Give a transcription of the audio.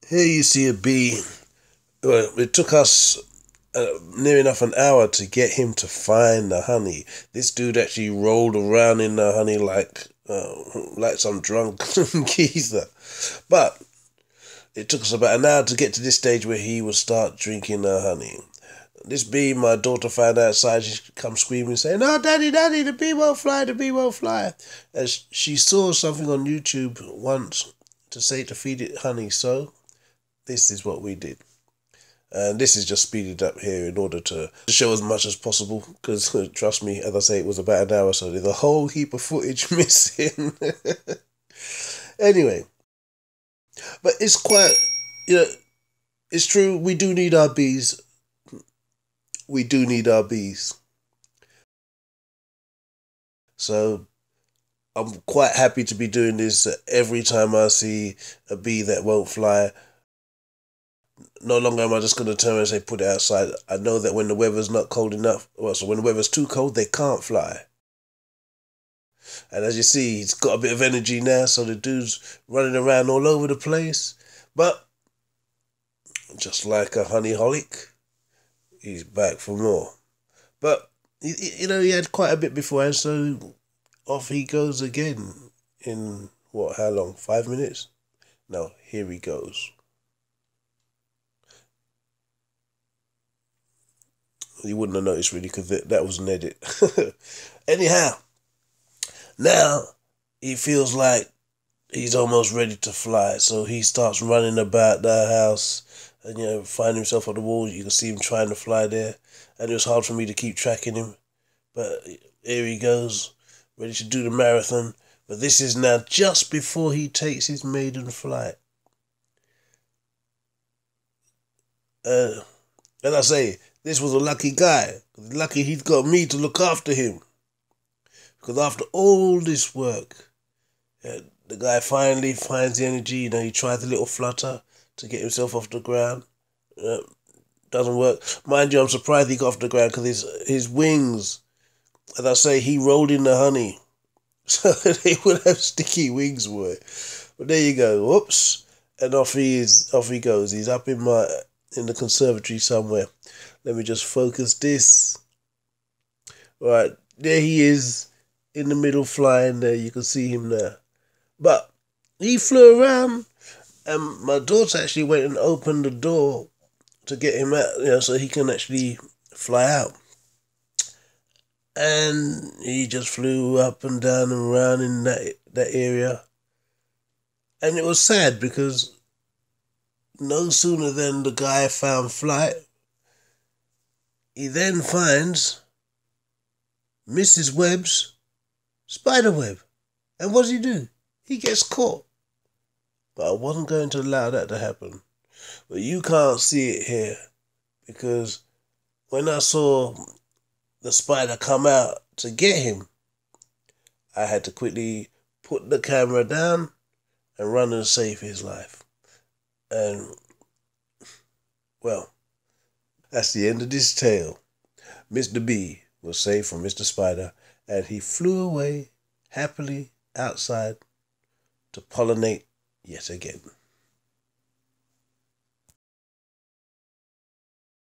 Here you see a bee. Well, it took us near enough an hour to get him to find the honey. This dude actually rolled around in the honey like some drunk geezer. But it took us about an hour to get to this stage where he would start drinking the honey. This bee, my daughter found outside, she come screaming saying, "No, daddy, daddy, the bee won't fly, the bee won't fly." As she saw something on YouTube once to say to feed it honey, so this is what we did. And this is just speeded up here in order to show as much as possible, because trust me, as I say, it was about an hour, so there's a whole heap of footage missing. Anyway, but it's quite, you know, it's true, we do need our bees. We do need our bees. So I'm quite happy to be doing this every time I see a bee that won't fly. No longer am I just going to turn and say put it outside. I know that when the weather's not cold enough, well, so when the weather's too cold, they can't fly. And as you see, he's got a bit of energy now, so the dude's running around all over the place. But just like a honeyholic, he's back for more. But he had quite a bit beforehand, so off he goes again in what? How long? 5 minutes? No, here he goes. You wouldn't have noticed really because that was an edit. Anyhow, now he feels like he's almost ready to fly, so he starts running about the house and find himself on the wall. You can see him trying to fly there, and it was hard for me to keep tracking him. But here he goes, ready to do the marathon. But this is now just before he takes his maiden flight. And I say, this was a lucky guy. Lucky he's got me to look after him. Because after all this work, the guy finally finds the energy. He tries a little flutter to get himself off the ground. Doesn't work. Mind you, I'm surprised he got off the ground because his wings, as I say, he rolled in the honey. So they would have sticky wings, boy. But there you go. Whoops. And off he goes. He's up in the conservatory somewhere. Let me just focus this. Right, there he is in the middle flying there. You can see him there. But he flew around, and my daughter actually went and opened the door to get him out, so he can actually fly out. And he just flew up and down and around in that area. And it was sad because no sooner than the guy found flight, he then finds Mrs. Webb's spider web. And what does he do? He gets caught. But I wasn't going to allow that to happen. But you can't see it here because when I saw the spider come out to get him, I had to quickly put the camera down and run and save his life. And, well, that's the end of this tale. Mr. B was saved from Mr. Spider, and he flew away happily outside to pollinate yet again.